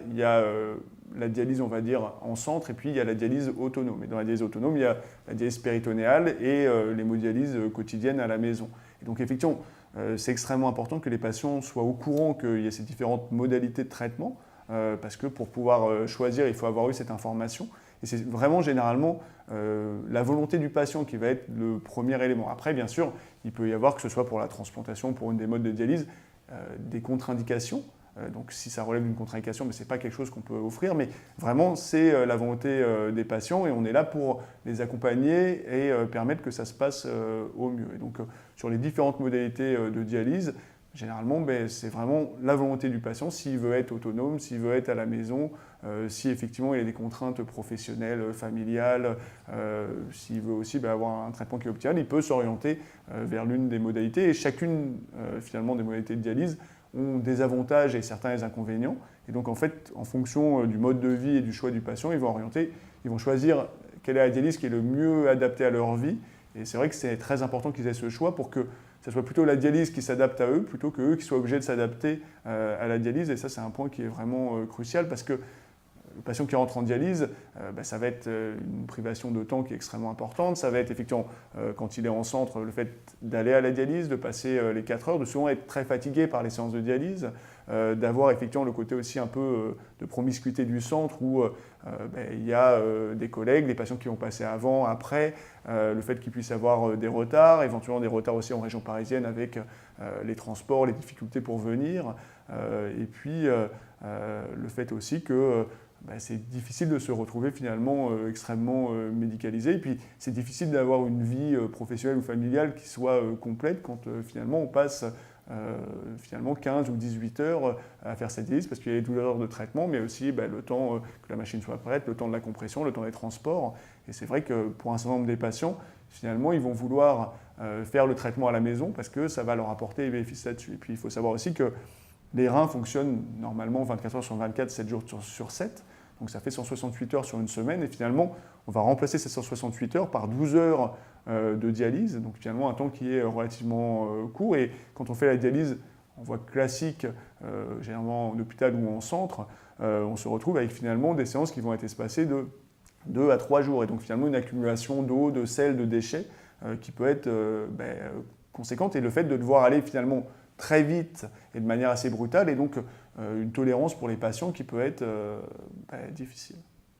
Il y a la dialyse, on va dire, en centre, et puis il y a la dialyse autonome. Et dans la dialyse autonome, il y a la dialyse péritonéale et l'hémodialyse quotidienne à la maison. Et donc effectivement, c'est extrêmement important que les patients soient au courant qu'il y a ces différentes modalités de traitement, parce que pour pouvoir choisir, il faut avoir eu cette information. Et c'est vraiment généralement la volonté du patient qui va être le premier élément. Après, bien sûr, il peut y avoir, que ce soit pour la transplantation, pour une des modes de dialyse, des contre-indications. Donc si ça relève d'une contre-indication, ce n'est pas quelque chose qu'on peut offrir, mais vraiment c'est la volonté des patients et on est là pour les accompagner et permettre que ça se passe au mieux. Et donc sur les différentes modalités de dialyse, généralement c'est vraiment la volonté du patient, s'il veut être autonome, s'il veut être à la maison, si effectivement il a des contraintes professionnelles, familiales, s'il veut aussi avoir un traitement qui est optimal, il peut s'orienter vers l'une des modalités et chacune finalement des modalités de dialyse ont des avantages et certains des inconvénients. Et donc en fait, en fonction du mode de vie et du choix du patient, ils vont choisir quelle est la dialyse qui est le mieux adaptée à leur vie. Et c'est vrai que c'est très important qu'ils aient ce choix pour que ce soit plutôt la dialyse qui s'adapte à eux, plutôt qu'eux qui soient obligés de s'adapter à la dialyse. Et ça, c'est un point qui est vraiment crucial parce que le patient qui rentre en dialyse, ça va être une privation de temps qui est extrêmement importante. Ça va être effectivement, quand il est en centre, le fait d'aller à la dialyse, de passer les 4 heures, de souvent être très fatigué par les séances de dialyse, d'avoir effectivement le côté aussi un peu de promiscuité du centre où il y a des collègues, des patients qui vont passer avant, après, le fait qu'ils puissent avoir des retards, éventuellement des retards aussi en région parisienne avec les transports, les difficultés pour venir, et puis le fait aussi que c'est difficile de se retrouver finalement extrêmement médicalisé. Et puis c'est difficile d'avoir une vie professionnelle ou familiale qui soit complète quand finalement on passe finalement 15 ou 18 heures à faire cette dialyse parce qu'il y a les douleurs de traitement, mais aussi le temps que la machine soit prête, le temps de la compression, le temps des transports. Et c'est vrai que pour un certain nombre des patients, finalement, ils vont vouloir faire le traitement à la maison parce que ça va leur apporter des bénéfices là-dessus. Et puis il faut savoir aussi que les reins fonctionnent normalement 24 heures sur 24, 7 jours sur 7. Donc ça fait 168 heures sur une semaine et finalement on va remplacer ces 168 heures par 12 heures de dialyse, donc finalement un temps qui est relativement court. Et quand on fait la dialyse en voie classique, généralement en hôpital ou en centre, on se retrouve avec finalement des séances qui vont être espacées de 2 à 3 jours. Et donc finalement une accumulation d'eau, de sel, de déchets qui peut être conséquente. Et le fait de devoir aller finalement très vite et de manière assez brutale, et donc une tolérance pour les patients qui peut être difficile.